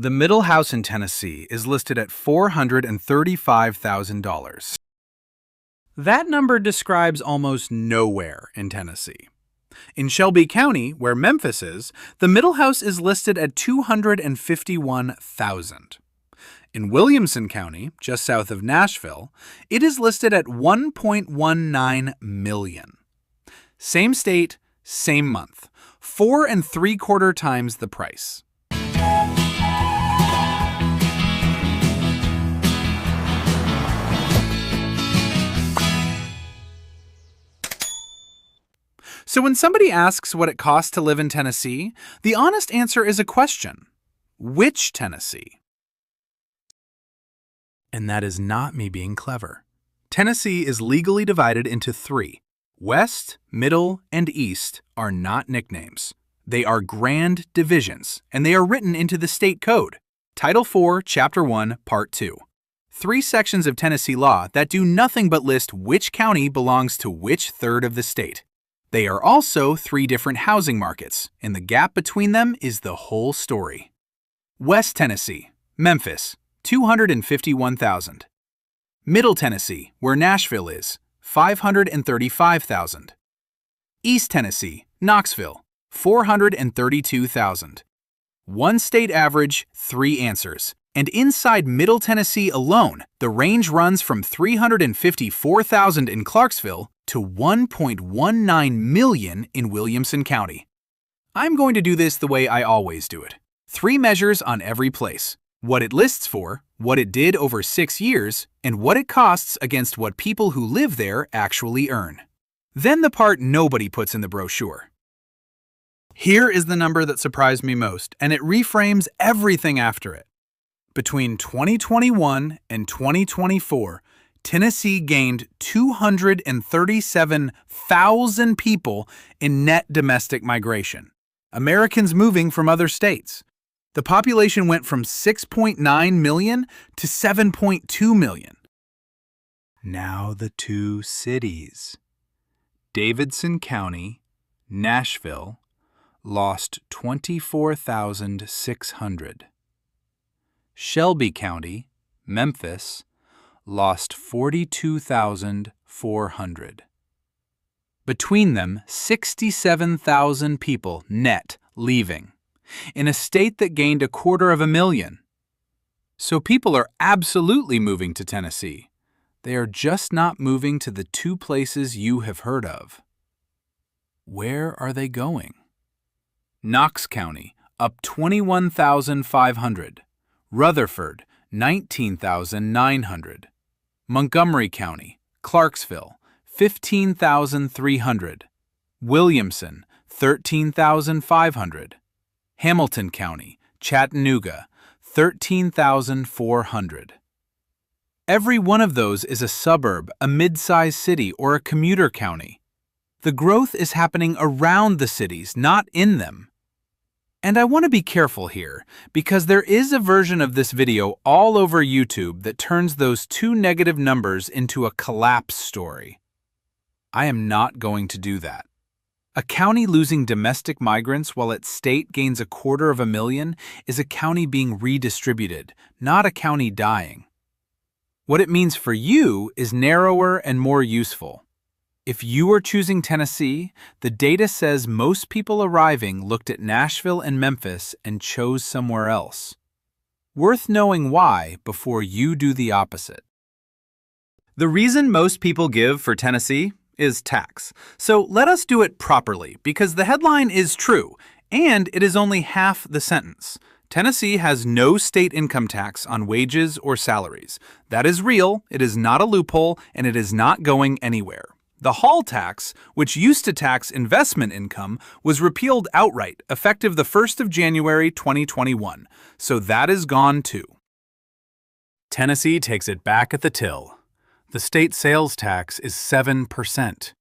The middle house in Tennessee is listed at $435,000. That number describes almost nowhere in Tennessee. In Shelby County, where Memphis is, the middle house is listed at $251,000. In Williamson County, just south of Nashville, it is listed at $1.19 million. Same state, same month, 4 3/4 times the price. So when somebody asks what it costs to live in Tennessee, the honest answer is a question. Which Tennessee? And that is not me being clever. Tennessee is legally divided into 3. West, Middle, and East are not nicknames. They are grand divisions, and they are written into the state code. Title 4, Chapter 1, Part 2. 3 sections of Tennessee law that do nothing but list which county belongs to which third of the state. They are also 3 different housing markets, and the gap between them is the whole story. West Tennessee, Memphis, $251,000. Middle Tennessee, where Nashville is, $535,000. East Tennessee, Knoxville, $432,000. One state average, 3 answers. And inside Middle Tennessee alone, the range runs from $354,000 in Clarksville to $1.19 million in Williamson County. I'm going to do this the way I always do it. 3 measures on every place. What it lists for, what it did over 6 years, and what it costs against what people who live there actually earn. Then the part nobody puts in the brochure. Here is the number that surprised me most, and it reframes everything after it. Between 2021 and 2024, Tennessee gained 237,000 people in net domestic migration, Americans moving from other states. The population went from 6.9 million to 7.2 million. Now the 2 cities. Davidson County, Nashville, lost 24,600. Shelby County, Memphis, lost 42,400. Between them, 67,000 people net leaving, in a state that gained 250,000. So people are absolutely moving to Tennessee. They are just not moving to the 2 places you have heard of. Where are they going? Knox County, up 21,500. Rutherford, 19,900. Montgomery County, Clarksville, 15,300. Williamson, 13,500. Hamilton County, Chattanooga, 13,400. Every one of those is a suburb, a mid-sized city, or a commuter county. The growth is happening around the cities, not in them. And I want to be careful here, because there is a version of this video all over YouTube that turns those 2 negative numbers into a collapse story. I am not going to do that. A county losing domestic migrants while its state gains 250,000 is a county being redistributed, not a county dying. What it means for you is narrower and more useful. If you are choosing Tennessee, the data says most people arriving looked at Nashville and Memphis and chose somewhere else. Worth knowing why before you do the opposite. The reason most people give for Tennessee is tax. So let us do it properly, because the headline is true, and it is only half the sentence. Tennessee has no state income tax on wages or salaries. That is real, it is not a loophole, and it is not going anywhere. The Hall tax, which used to tax investment income, was repealed outright, effective the 1st of January 2021, so that is gone too. Tennessee takes it back at the till. The state sales tax is 7%.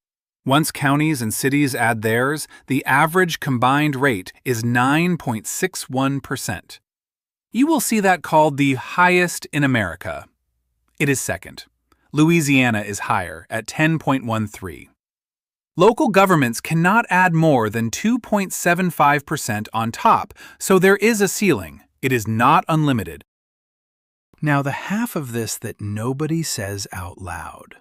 Once counties and cities add theirs, the average combined rate is 9.61%. You will see that called the highest in America. It is second. Louisiana is higher at 10.13. Local governments cannot add more than 2.75% on top, so there is a ceiling, It is not unlimited. Now, the half of this that nobody says out loud.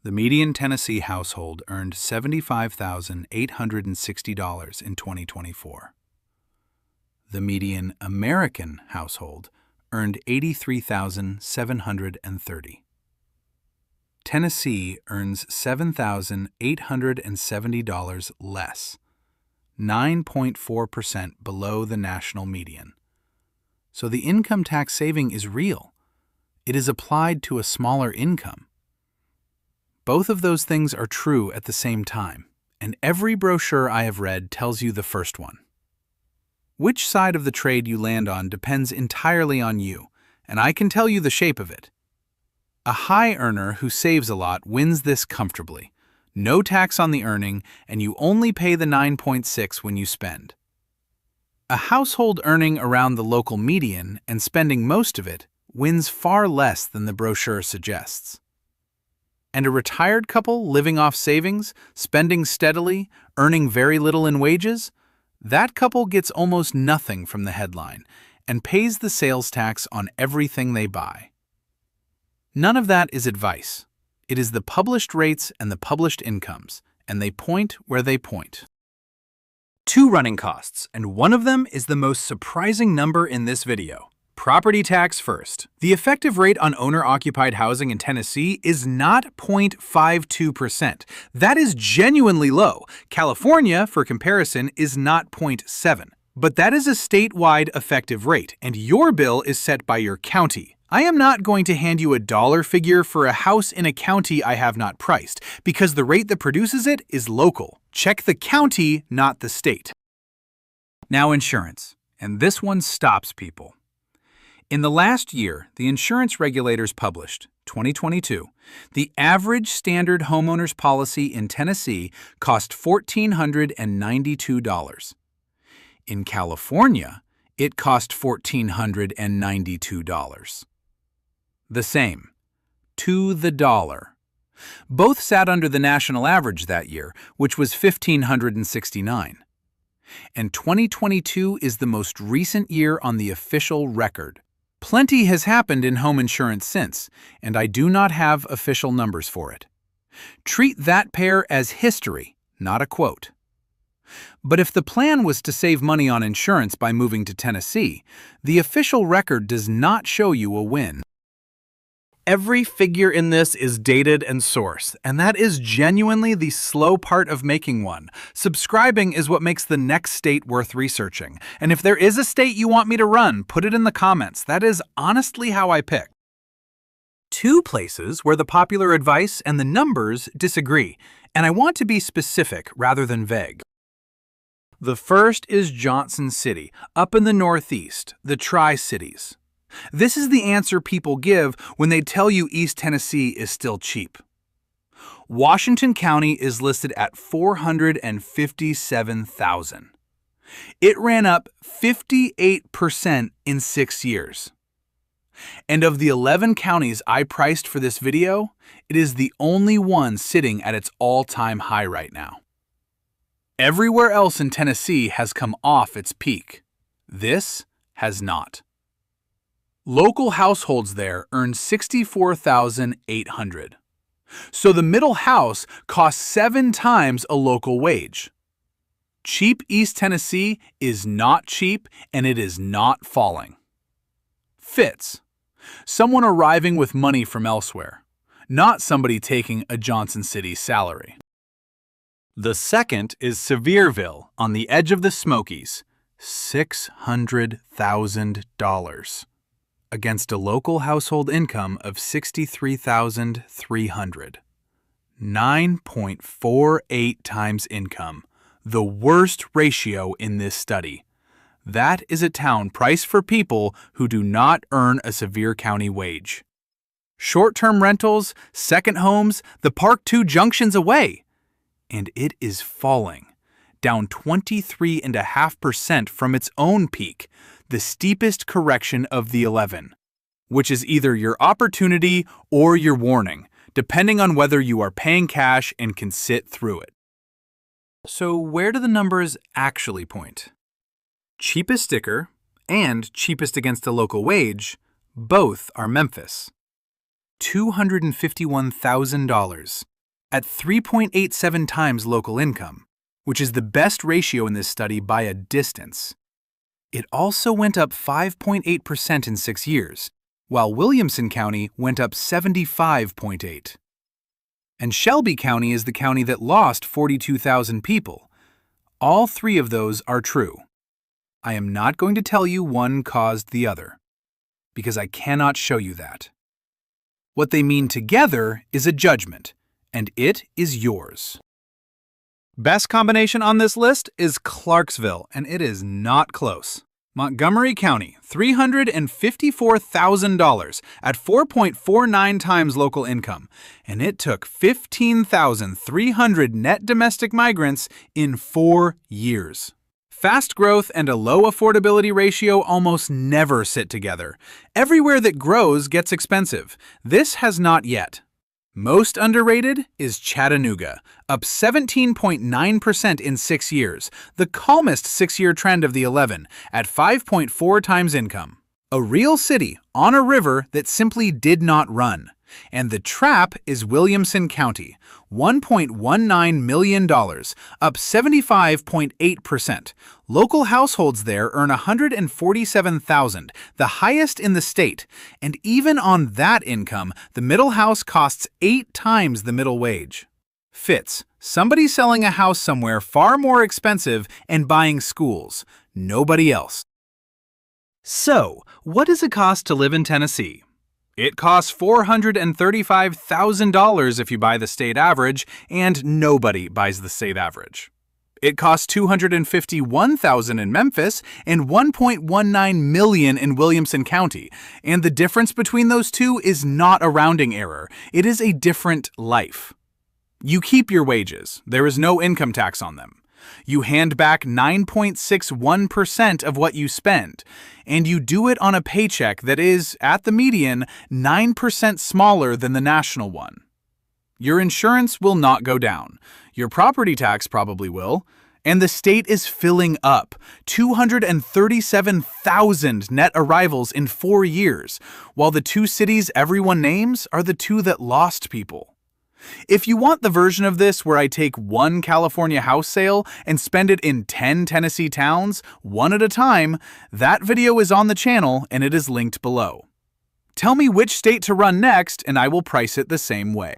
The median Tennessee household earned $75,860 in 2024. The median American household earned $83,730. Tennessee earns $7,870 less, 9.4% below the national median. So the income tax saving is real. It is applied to a smaller income. Both of those things are true at the same time, and every brochure I have read tells you the first one. Which side of the trade you land on depends entirely on you, and I can tell you the shape of it. A high earner who saves a lot wins this comfortably. No tax on the earning, and you only pay the 9.6 when you spend. A household earning around the local median and spending most of it wins far less than the brochure suggests. And a retired couple living off savings, spending steadily, earning very little in wages, that couple gets almost nothing from the headline and pays the sales tax on everything they buy. None of that is advice. It is the published rates and the published incomes, and they point where they point. 2 running costs, and one of them is the most surprising number in this video. Property tax first. The effective rate on owner-occupied housing in Tennessee is not 0.52%. That is genuinely low. California, for comparison, is not 0.7. But that is a statewide effective rate, and your bill is set by your county. I am not going to hand you a dollar figure for a house in a county I have not priced, because the rate that produces it is local. Check the county, not the state. Now insurance, and this one stops people. In the last year, the insurance regulators published, 2022, the average standard homeowner's policy in Tennessee cost $1,492. In California, it cost $1,492. The same, to the dollar. Both sat under the national average that year, which was $1,569. And 2022 is the most recent year on the official record. Plenty has happened in home insurance since, and I do not have official numbers for it. Treat that pair as history, not a quote. But if the plan was to save money on insurance by moving to Tennessee, the official record does not show you a win. Every figure in this is dated and sourced, and that is genuinely the slow part of making one. Subscribing is what makes the next state worth researching. And if there is a state you want me to run, put it in the comments. That is honestly how I pick. 2 places where the popular advice and the numbers disagree, and I want to be specific rather than vague. The first is Johnson City, up in the Northeast, the Tri-Cities. This is the answer people give when they tell you East Tennessee is still cheap. Washington County is listed at $457,000. It ran up 58% in 6 years. And of the 11 counties I priced for this video, it is the only one sitting at its all-time high right now. Everywhere else in Tennessee has come off its peak. This has not. Local households there earn $64,800. So the middle house costs 7 times a local wage. Cheap East Tennessee is not cheap, and it is not falling. Fits. Someone arriving with money from elsewhere, not somebody taking a Johnson City salary. The second is Sevierville, on the edge of the Smokies, $600,000. Against a local household income of $63,300. 9.48 times income, the worst ratio in this study. That is a town priced for people who do not earn a Sevier County wage. Short-term rentals, second homes, the park 2 junctions away. And it is falling, down 23.5% from its own peak, the steepest correction of the 11, which is either your opportunity or your warning, depending on whether you are paying cash and can sit through it. So where do the numbers actually point? Cheapest sticker, and cheapest against the local wage, both are Memphis. $251,000 at 3.87 times local income, which is the best ratio in this study by a distance. It also went up 5.8% in 6 years, while Williamson County went up 75.8%. And Shelby County is the county that lost 42,000 people. All three of those are true. I am not going to tell you one caused the other, because I cannot show you that. What they mean together is a judgment, and it is yours. Best combination on this list is Clarksville, and it is not close. Montgomery County, $354,000 at 4.49 times local income, and it took 15,300 net domestic migrants in 4 years. Fast growth and a low affordability ratio almost never sit together. Everywhere that grows gets expensive. This has not yet. Most underrated is Chattanooga, up 17.9% in 6 years, the calmest 6-year trend of the 11, at 5.4 times income. A real city on a river that simply did not run. And the trap is Williamson County, $1.19 million, up 75.8%. Local households there earn $147,000, the highest in the state, and even on that income, the middle house costs 8 times the middle wage. Fits, somebody selling a house somewhere far more expensive and buying schools, nobody else. So, what does it cost to live in Tennessee? It costs $435,000 if you buy the state average, and nobody buys the state average. It costs $251,000 in Memphis and $1.19 million in Williamson County, and the difference between those two is not a rounding error. It is a different life. You keep your wages. There is no income tax on them. You hand back 9.61% of what you spend, and you do it on a paycheck that is, at the median, 9% smaller than the national one. Your insurance will not go down. Your property tax probably will. And the state is filling up. 237,000 net arrivals in 4 years, while the 2 cities everyone names are the 2 that lost people. If you want the version of this where I take 1 California house sale and spend it in 10 Tennessee towns, one at a time, that video is on the channel and it is linked below. Tell me which state to run next and I will price it the same way.